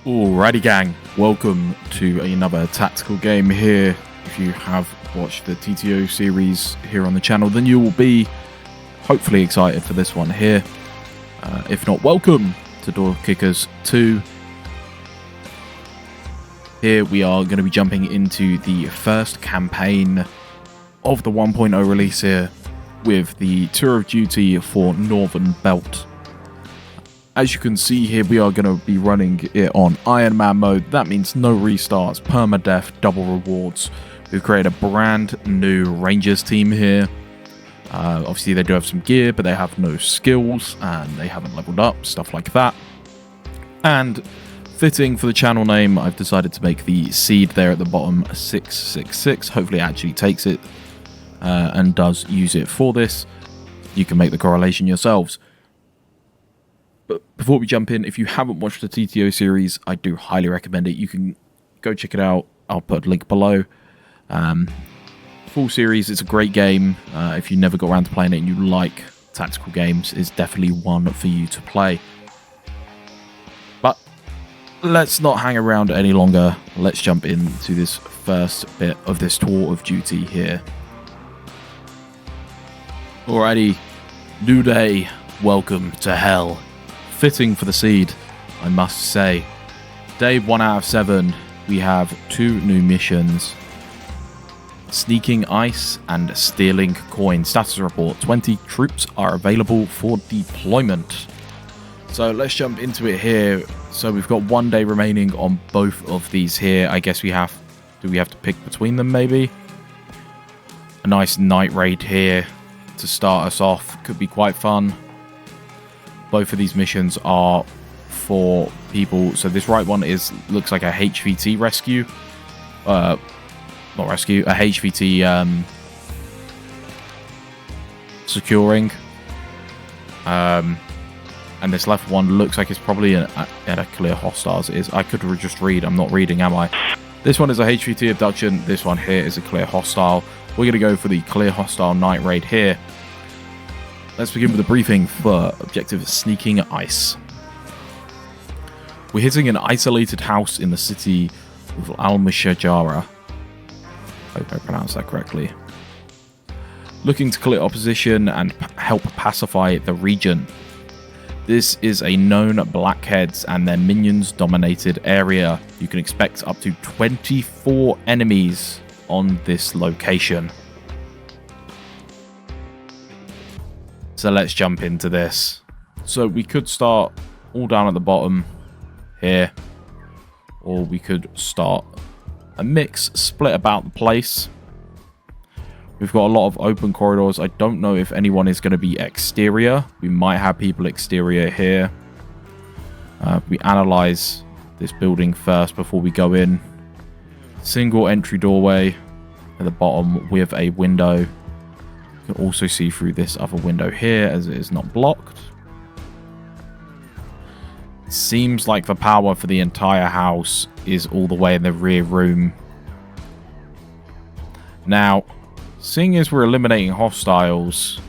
Alrighty gang, welcome to another tactical game here. If you have watched the TTO series here on the channel, then you will be hopefully excited for this one here. If not, welcome to Door Kickers 2. Here we are going to be jumping into the first campaign of the 1.0 release here with the Tour of Duty for Northern Belt. As you can see here, we are going to be running it on Ironman mode. That means no restarts, permadeath, double rewards. We've created a brand new Rangers team here. Obviously, they do have some gear, but they have no skills, and they haven't leveled up, stuff like that. And fitting for the channel name, I've decided to make the seed there at the bottom 666. Hopefully it actually takes it and does use it for this. You can make the correlation yourselves. But before we jump in, if you haven't watched the TTO series, I do highly recommend it. You can go check it out. I'll put a link below. Full series, it's a great game. If you never got around to playing it and you like tactical games, it's definitely one for you to play. But let's not hang around any longer. Let's jump into this first bit of this tour of duty here. Alrighty, new day, welcome to hell. Fitting for the seed, I must say. Day 1 out of 7, we have 2 new missions. Sneaking ice and stealing coin. Status report, 20 troops are available for deployment. So let's jump into it here. So we've got 1 day remaining on both of these here. I guess we have to pick between them maybe? A nice night raid here to start us off. Could be quite fun. Both of these missions are for people. So this right one looks like a HVT rescue. Not rescue, a HVT securing. And this left one looks like it's probably at a clear hostile as it is. I could just read. I'm not reading, am I? This one is a HVT abduction. This one here is a clear hostile. We're going to go for the clear hostile night raid here. Let's begin with a briefing for objective sneaking ice. We're hitting an isolated house in the city of Al-Mashajara. I hope I pronounced that correctly. Looking to clear opposition and help pacify the region. This is a known blackheads and their minions dominated area. You can expect up to 24 enemies on this location. So let's jump into this. So we could start all down at the bottom here, or we could start a mix, split about the place. We've got a lot of open corridors. I don't know if anyone is going to be exterior. We might have people exterior here. We analyze this building first before we go in. Single entry doorway at the bottom with a window. You can also see through this other window here as it is not blocked. It seems like the power for the entire house is all the way in the rear room. Now, seeing as we're eliminating hostiles,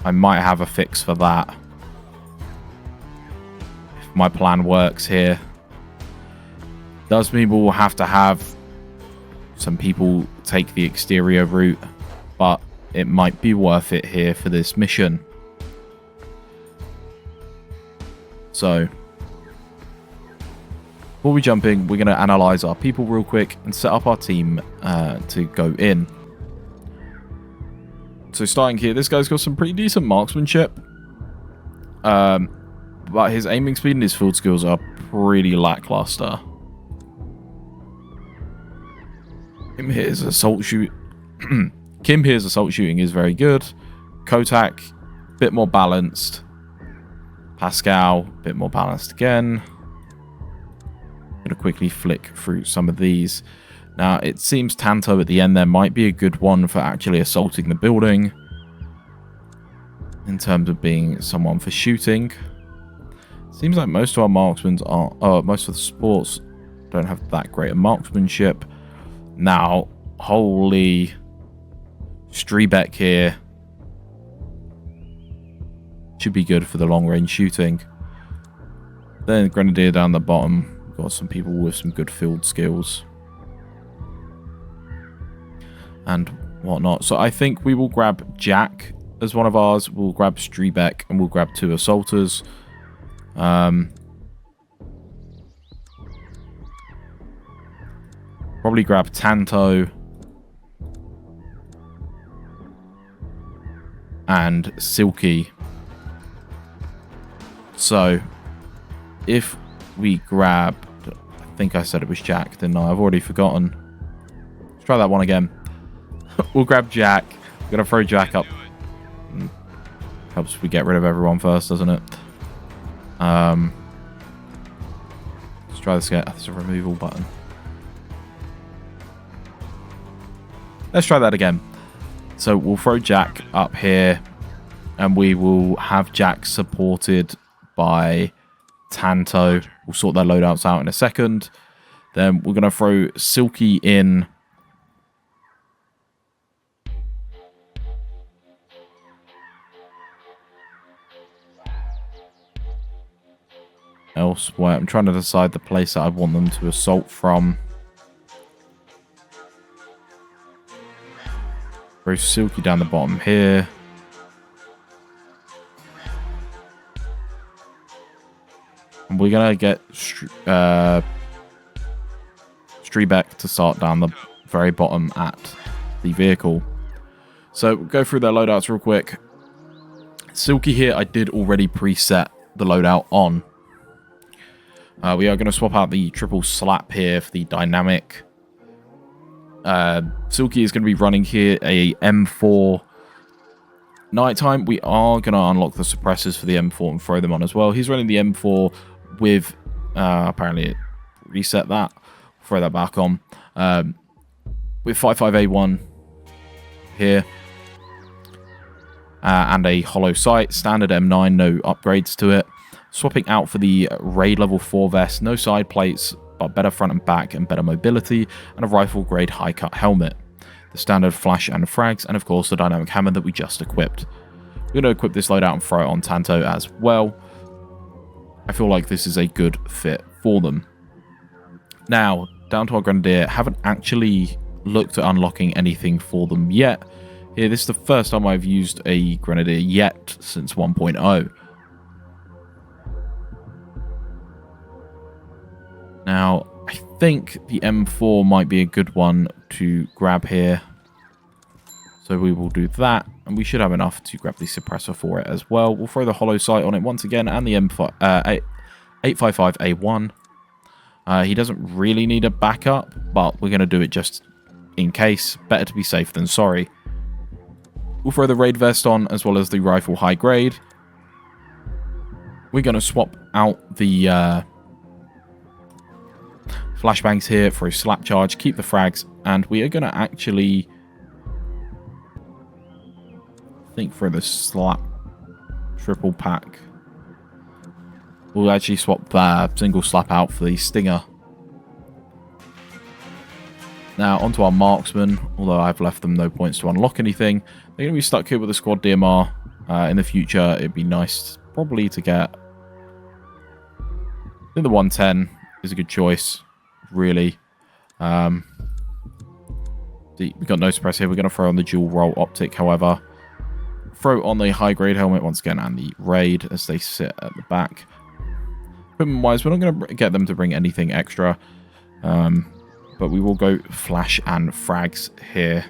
I might have a fix for that. If my plan works here. Does mean we'll have to have some people take the exterior route, but it might be worth it here for this mission. So, before we jump in, we're going to analyze our people real quick and set up our team to go in. So starting here, this guy's got some pretty decent marksmanship. But his aiming speed and his field skills are pretty lackluster. Kim here's assault shooting is very good. Kotak, bit more balanced. Pascal, bit more balanced again. I'm going to quickly flick through some of these. Now, it seems Tanto at the end there might be a good one for actually assaulting the building. In terms of being someone for shooting. Seems like most of our marksmen are... most of the sports don't have that great a marksmanship. Now, holy... Strebeck here. Should be good for the long range shooting. Then Grenadier down the bottom. got some people with some good field skills and whatnot. So I think we will grab Jack as one of ours. We'll grab Strebeck and we'll grab 2 assaulters. Probably grab Tanto and Silky. So if we grab, I think I said it was Jack, didn't I? I've already forgotten. Let's try that one again. We'll grab Jack. We're going to throw Jack up. Helps we get rid of everyone first, doesn't it? Let's try this again. There's a removal button. Let's try that again. So we'll throw Jack up here. And we will have Jack supported by Tanto. We'll sort their loadouts out in a second. Then we're going to throw Silky in. Elsewhere. I'm trying to decide the place that I want them to assault from. Throw Silky down the bottom here. And we're going to get Strebeck to start down the very bottom at the vehicle. So we'll go through their loadouts real quick. Silky here, I did already preset the loadout on. We are going to swap out the triple slap here for the dynamic. Silky is going to be running here a M4 nighttime. We are going to unlock the suppressors for the M4 and throw them on as well. He's running the M4 with, apparently it reset that. Throw that back on. With 55A1 here. And a hollow sight. Standard M9, no upgrades to it. Swapping out for the raid level 4 vest. No side plates, but better front and back and better mobility. And a rifle grade high cut helmet. The standard flash and frags. And of course the dynamic hammer that we just equipped. We're going to equip this loadout and throw it on Tanto as well. I feel like this is a good fit for them. Now, down to our Grenadier. Haven't actually looked at unlocking anything for them yet. Here, this is the first time I've used a Grenadier yet since 1.0. Now, I think the M4 might be a good one to grab here. So we will do that. And we should have enough to grab the suppressor for it as well. We'll throw the hollow sight on it once again. And the 855A1. He doesn't really need a backup. But we're going to do it just in case. Better to be safe than sorry. We'll throw the raid vest on as well as the rifle high grade. We're going to swap out the flashbangs here for a slap charge. Keep the frags. And we are going to actually... think for the slap triple pack we'll actually swap the single slap out for the stinger. Now onto our marksman, although I've left them no points to unlock anything. They're going to be stuck here with a squad DMR. In the future it'd be nice probably to get, I think the 110 is a good choice really. We've got no suppress here. We're going to throw on the dual roll optic however. Throw on the high grade helmet once again and the raid as they sit at the back. Equipment wise, we're not going to get them to bring anything extra. But we will go flash and frags here.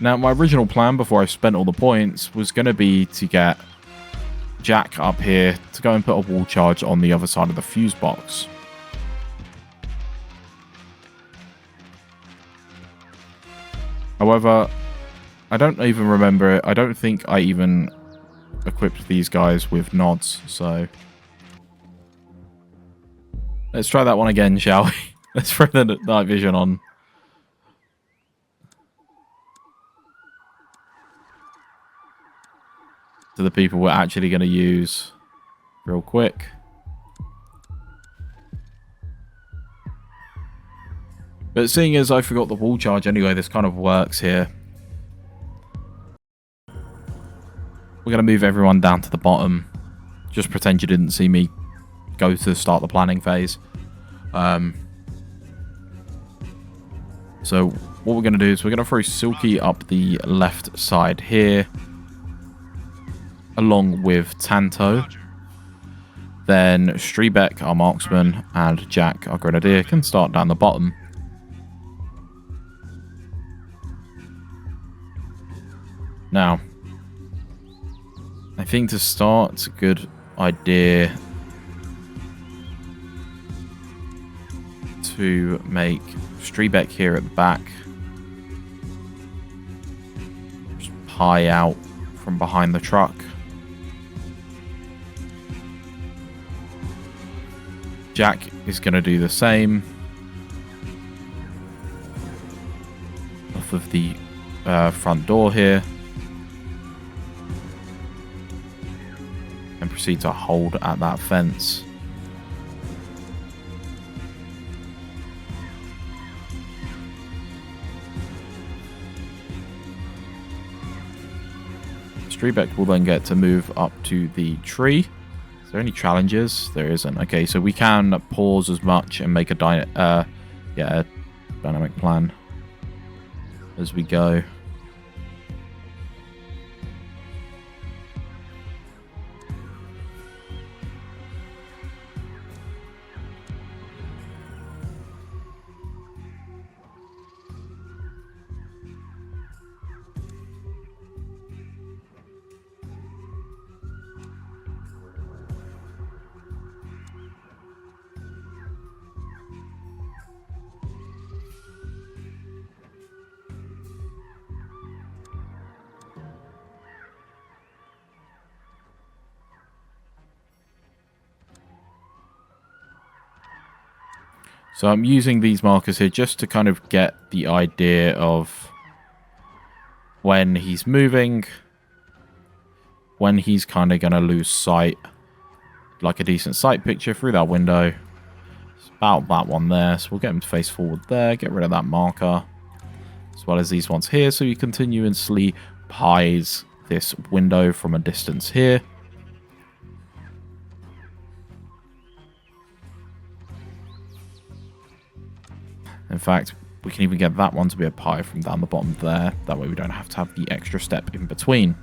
Now, my original plan before I spent all the points was going to be to get Jack up here to go and put a wall charge on the other side of the fuse box. However, I don't even remember it. I don't think I even equipped these guys with nods, so... let's try that one again, shall we? Let's throw the night vision on. To the people we're actually going to use real quick. But seeing as I forgot the wall charge anyway, this kind of works here. We're going to move everyone down to the bottom. Just pretend you didn't see me go to start the planning phase. So what we're going to do is we're going to throw Silky up the left side here, along with Tanto. Then Strebeck, our marksman, and Jack, our grenadier, can start down the bottom. Now, I think to start, it's a good idea to make Strebeck here at the back. Just pie out from behind the truck. Jack is going to do the same. Off of the front door here. And proceed to hold at that fence. Strebeck will then get to move up to the tree. Is there any challenges? There isn't. Okay, so we can pause as much and make a dynamic plan as we go. So I'm using these markers here just to kind of get the idea of when he's moving, when he's kind of going to lose sight, like a decent sight picture through that window. It's about that one there, so we'll get him to face forward there, get rid of that marker, as well as these ones here, so he continuously pies this window from a distance here. In fact, we can even get that one to be a pie from down the bottom there. That way we don't have to have the extra step in between.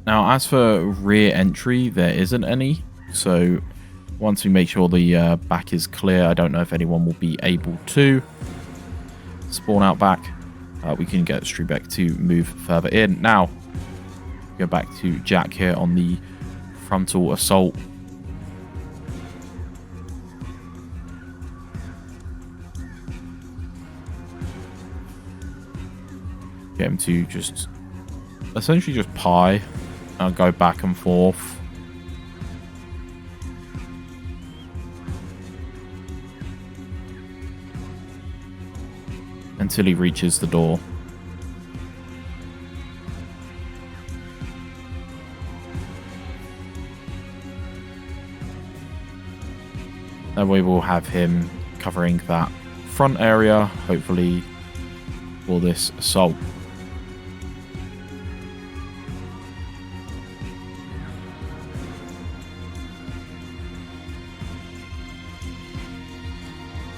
Now, as for rear entry, there isn't any. So once we make sure the back is clear, I don't know if anyone will be able to spawn out back. We can get Strebeck to move further in. Now, go back to Jack here on the frontal assault. Get him to just essentially just pie and go back and forth. Until he reaches the door. That way we'll have him covering that front area, hopefully, for this assault.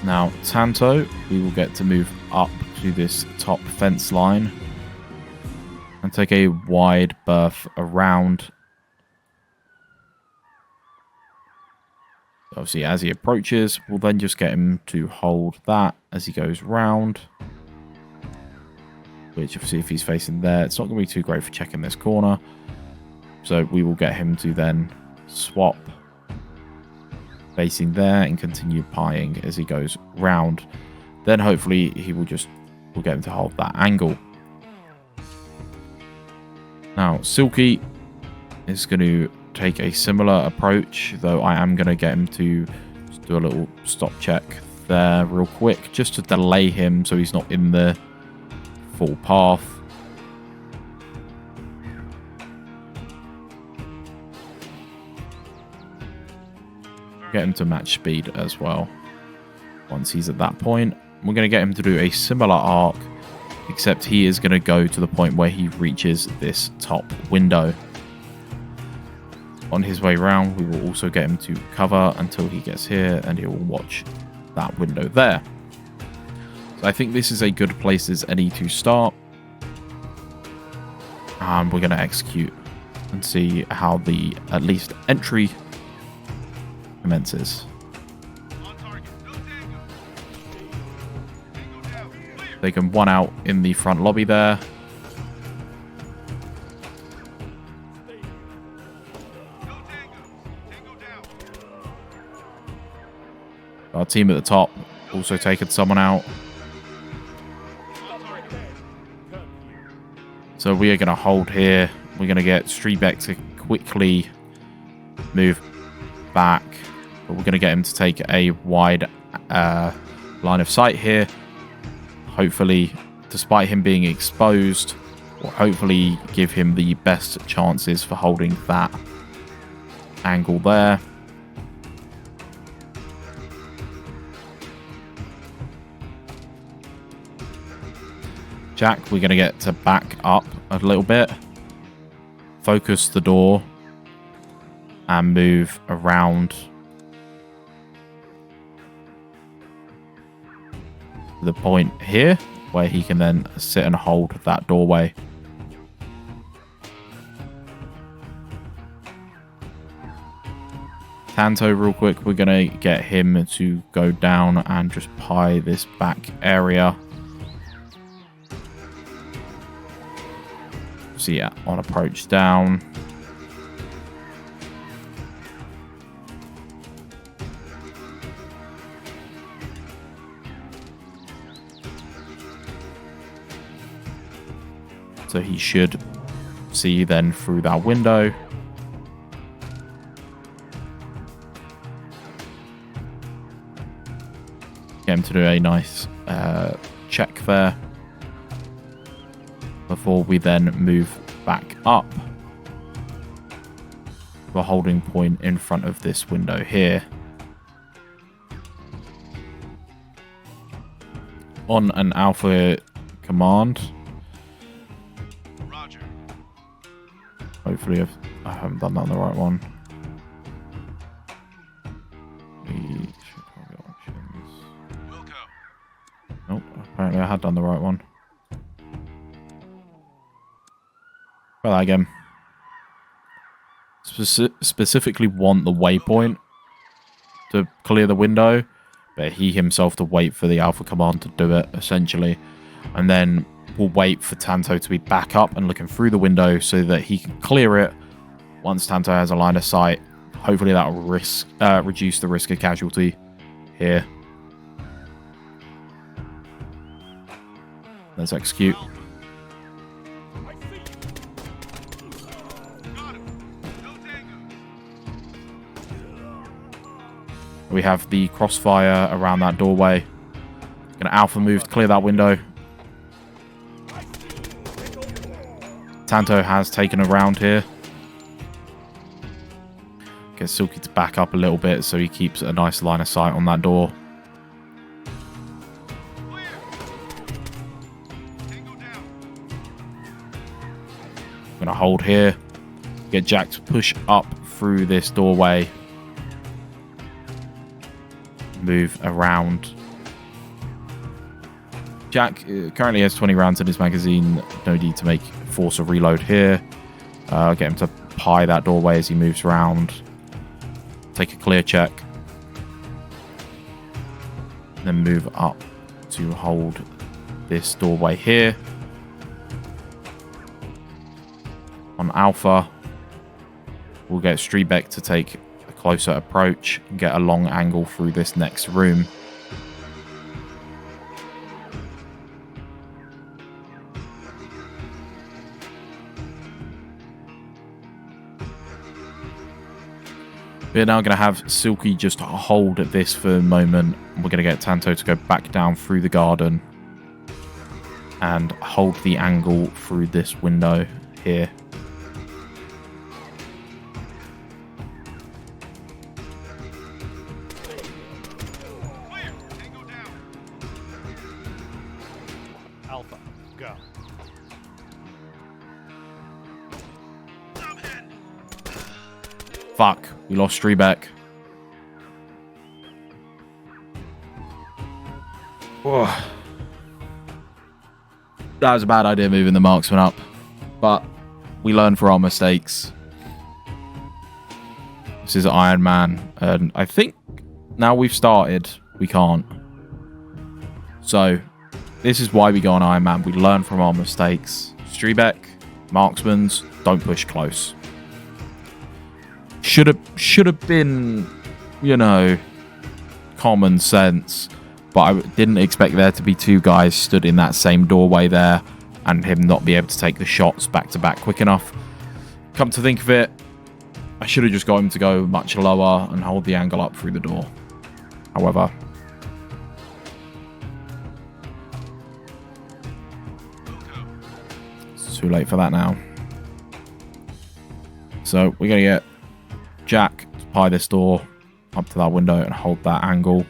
Now, Tanto, we will get to move up to this top fence line and take a wide berth around. Obviously, as he approaches, we'll then just get him to hold that as he goes round. Which, obviously, if he's facing there, it's not going to be too great for checking this corner. So we will get him to then swap facing there and continue pieing as he goes round. Then hopefully we'll get him to hold that angle. Now, Silky is going to take a similar approach, though I am going to get him to just do a little stop check there real quick, just to delay him so he's not in the full path. Get him to match speed as well. Once he's at that point, we're going to get him to do a similar arc, except he is going to go to the point where he reaches this top window. On his way round, we will also get him to cover until he gets here, and he will watch that window there. So I think this is a good place as any to start. And we're going to execute and see how the, at least, entry commences. They can one out in the front lobby there. Our team at the top also taking someone out. So we are going to hold here. We're going to get Strebeck to quickly move back. But we're going to get him to take a wide line of sight here. Hopefully, despite him being exposed, or hopefully give him the best chances for holding that angle there. Jack, we're going to get to back up a little bit, focus the door, and move around the point here where he can then sit and hold that doorway. Tanto, real quick, we're going to get him to go down and just pie this back area. So yeah, on approach down. So he should see then through that window. Get him to do a nice check there before we then move back up to a holding point in front of this window here. On an alpha command. Roger. Hopefully I haven't done that on the right one. Nope, apparently I had done the right one. Try that again. Specifically want the waypoint to clear the window, but he himself to wait for the alpha command to do it, essentially. And then we'll wait for Tanto to be back up and looking through the window so that he can clear it once Tanto has a line of sight. Hopefully that will reduce the risk of casualty here. Let's execute. We have the crossfire around that doorway. Gonna alpha move to clear that window. Tanto has taken a round here. Get Silky to back up a little bit so he keeps a nice line of sight on that door. Gonna hold here. Get Jack to push up through this doorway. Move around. Jack currently has 20 rounds in his magazine. No need to force a reload here. Get him to pie that doorway as he moves around. Take a clear check. Then move up to hold this doorway here. On alpha, we'll get Strebeck to take a closer approach and get a long angle through this next room. We're now going to have Silky just hold at this for a moment. We're going to get Tanto to go back down through the garden and hold the angle through this window here. go. Fuck, we lost Strebeck. Whoa. That was a bad idea moving the marksman up, but we learn from our mistakes. This is Ironman, and I think now we've started, we can't. So, this is why we go on Ironman. We learn from our mistakes. Strebeck, marksmans, don't push close. Should have been, you know, common sense. But I didn't expect there to be two guys stood in that same doorway there and him not be able to take the shots back to back quick enough. Come to think of it, I should have just got him to go much lower and hold the angle up through the door. However, it's too late for that now. So we're going to get Jack to pie this door up to that window and hold that angle.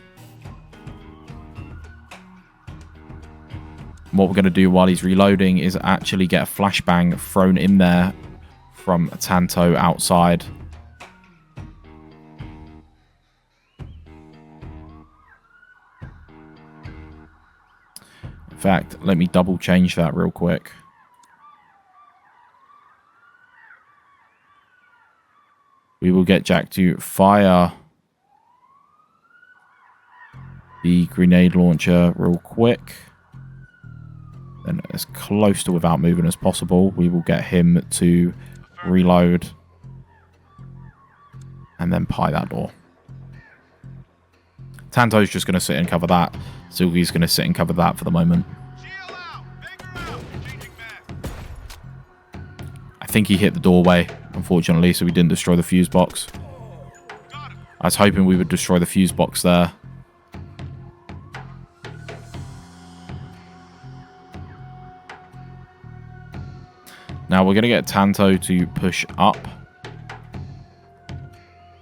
What we're going to do while he's reloading is actually get a flashbang thrown in there from Tanto outside. In fact, let me double change that real quick. We will get Jack to fire the grenade launcher real quick. And as close to without moving as possible, we will get him to reload and then pie that door. Tanto's just going to sit and cover that. Silgi's going to sit and cover that for the moment. I think he hit the doorway, unfortunately, so we didn't destroy the fuse box. I was hoping we would destroy the fuse box there. Now we're going to get Tanto to push up.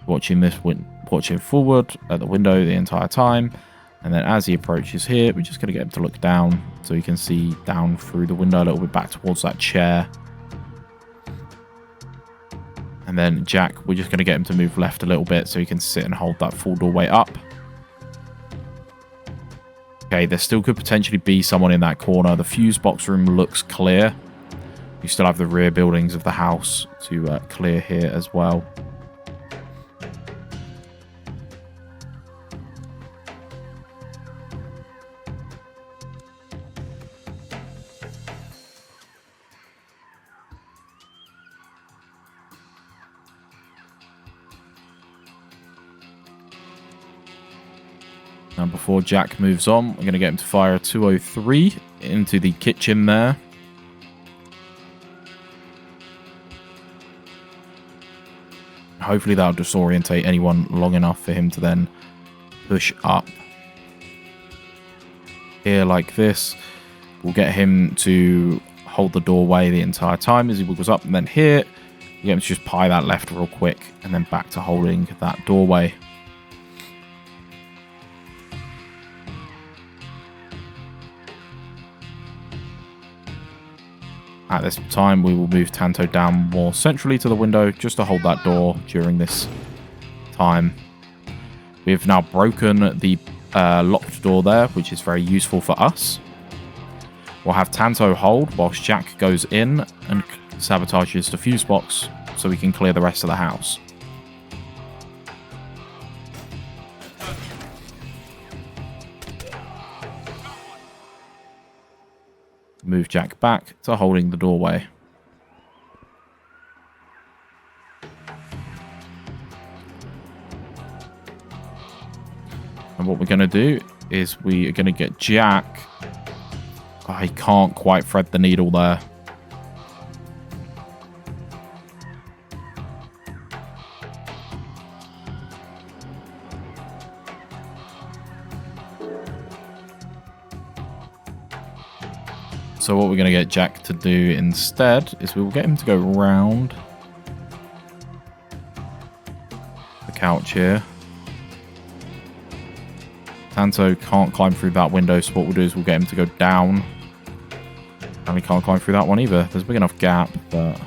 Watching forward at the window the entire time. And then as he approaches here, we're just going to get him to look down so he can see down through the window a little bit back towards that chair. And then Jack, we're just going to get him to move left a little bit so he can sit and hold that full doorway up. Okay, there still could potentially be someone in that corner. The fuse box room looks clear. You still have the rear buildings of the house to clear here as well. Now before Jack moves on, we're going to get him to fire a 203 into the kitchen there. Hopefully that'll disorientate anyone long enough for him to then push up here like this. We'll get him to hold the doorway the entire time as he wiggles up, and then here we'll get him to just pie that left real quick and then back to holding that doorway. At this time, we will move Tanto down more centrally to the window just to hold that door during this time. We've now broken the locked door there, which is very useful for us. We'll have Tanto hold whilst Jack goes in and sabotages the fuse box so we can clear the rest of the house. Move Jack back to holding the doorway. And what we're going to do is we are going to get Jack. I can't quite thread the needle there. So what we're going to get Jack to do instead is we will get him to go around the couch here. Tanto can't climb through that window, so what we'll do is we'll get him to go down Apparently can't climb through that one either. There's a big enough gap, but...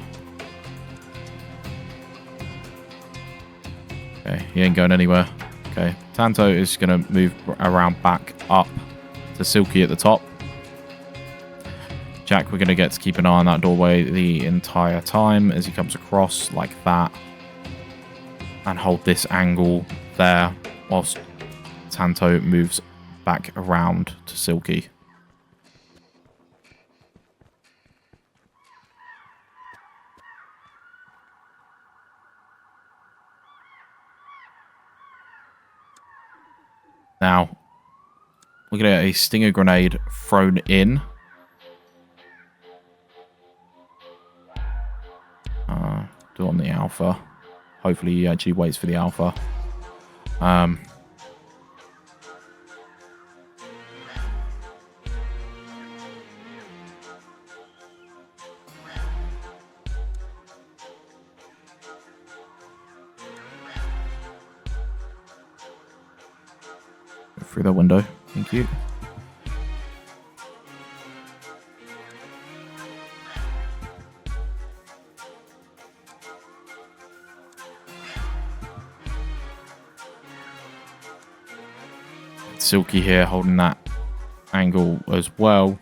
Okay, he ain't going anywhere. Okay, Tanto is going to move around back up to Silky at the top. Jack, we're going to get to keep an eye on that doorway the entire time as he comes across like that. And hold this angle there whilst Tanto moves back around to Silky. Now, we're going to get a stinger grenade thrown in. Do on the alpha. Hopefully he actually waits for the alpha. Through the window. Thank you. Silky here holding that angle as well.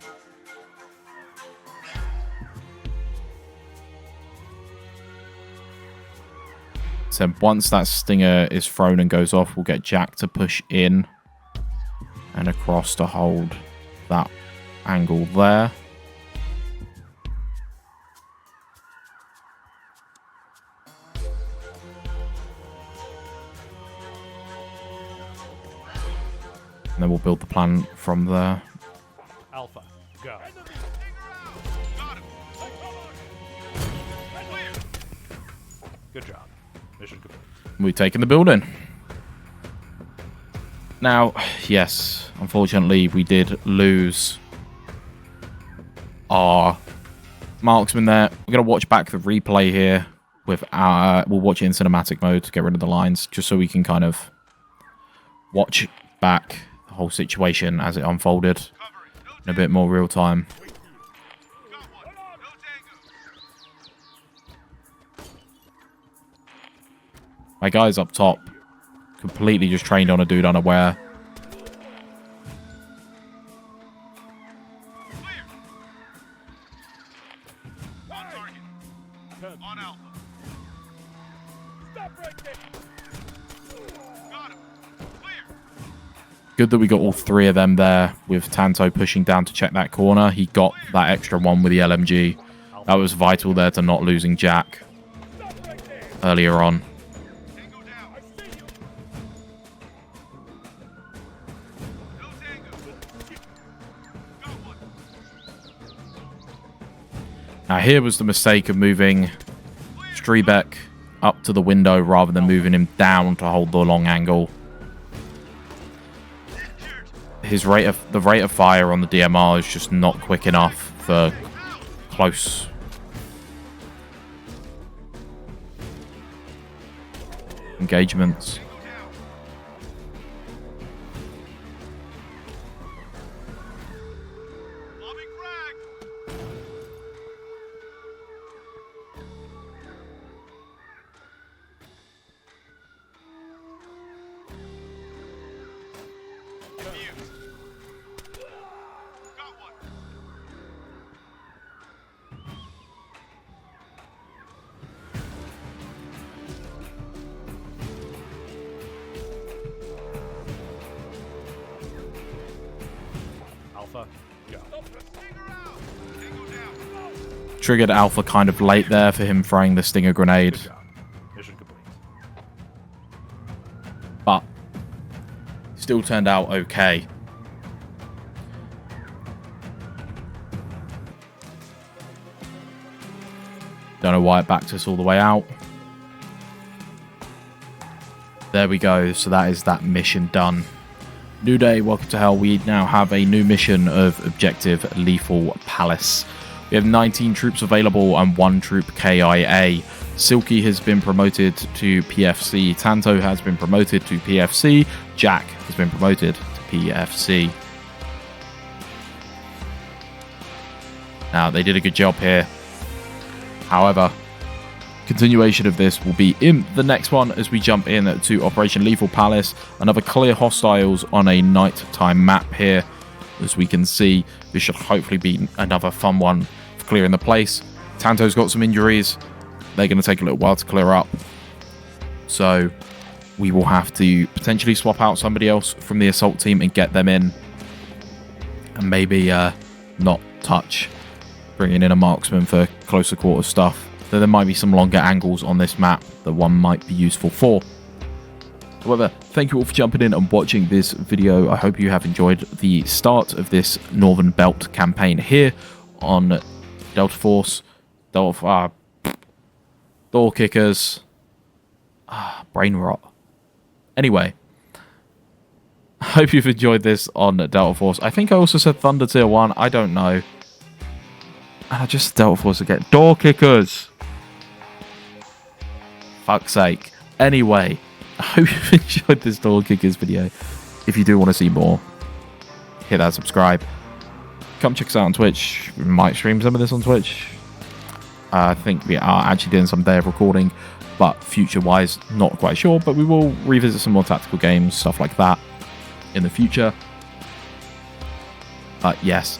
So once that stinger is thrown and goes off, we'll get Jack to push in and across to hold that angle there. And then we'll build the plan from there. Alpha, go. Good job. Mission complete. We've taken the building. Now, yes, unfortunately, we did lose our marksman there. We're going to watch back the replay here. With we'll watch it in cinematic mode to get rid of the lines, just so we can kind of watch back the whole situation as it unfolded in a bit more real time. My guys up top completely just trained on a dude unaware. Good that we got all three of them there with Tanto pushing down to check that corner. He got that extra one with the LMG. That was vital there to not losing Jack earlier on. Now here was the mistake of moving Strebeck up to the window rather than moving him down to hold the long angle. The rate of fire on the DMR is just not quick enough for close engagements. Triggered Alpha kind of late there for him throwing the stinger grenade. Mission complete. But still turned out okay. Don't know why it backed us all the way out. There we go. So that is that mission done. New day, welcome to hell. We now have a new mission of Objective Lethal Palace. We have 19 troops available and 1 troop KIA. Silky has been promoted to PFC. Tanto has been promoted to PFC. Jack has been promoted to PFC. Now, they did a good job here. However, continuation of this will be in the next one as we jump in to Operation Lethal Palace. Another clear hostiles on a nighttime map here. As we can see, this should hopefully be another fun one for clearing the place. Tanto's got some injuries. They're going to take a little while to clear up. So we will have to potentially swap out somebody else from the assault team and get them in. And maybe not touch bringing in a marksman for closer quarter stuff. Though there might be some longer angles on this map that one might be useful for. However, thank you all for jumping in and watching this video. I hope you have enjoyed the start of this Northern Belt campaign here on Delta Force, door kickers, brain rot. Anyway, I hope you've enjoyed this on Delta Force. I think I also said Thunder Tier 1. I don't know. And I just Delta Force again. Door kickers. Fuck's sake. Anyway, I hope you've enjoyed this door kickers video. If you do want to see more, hit that subscribe. Come check us out on Twitch. We might stream some of this on Twitch. I think we are actually doing some day of recording, but future-wise, not quite sure. But we will revisit some more tactical games, stuff like that, in the future. But yes,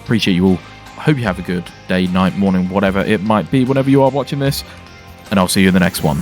appreciate you all. I hope you have a good day, night, morning, whatever it might be, whenever you are watching this. And I'll see you in the next one.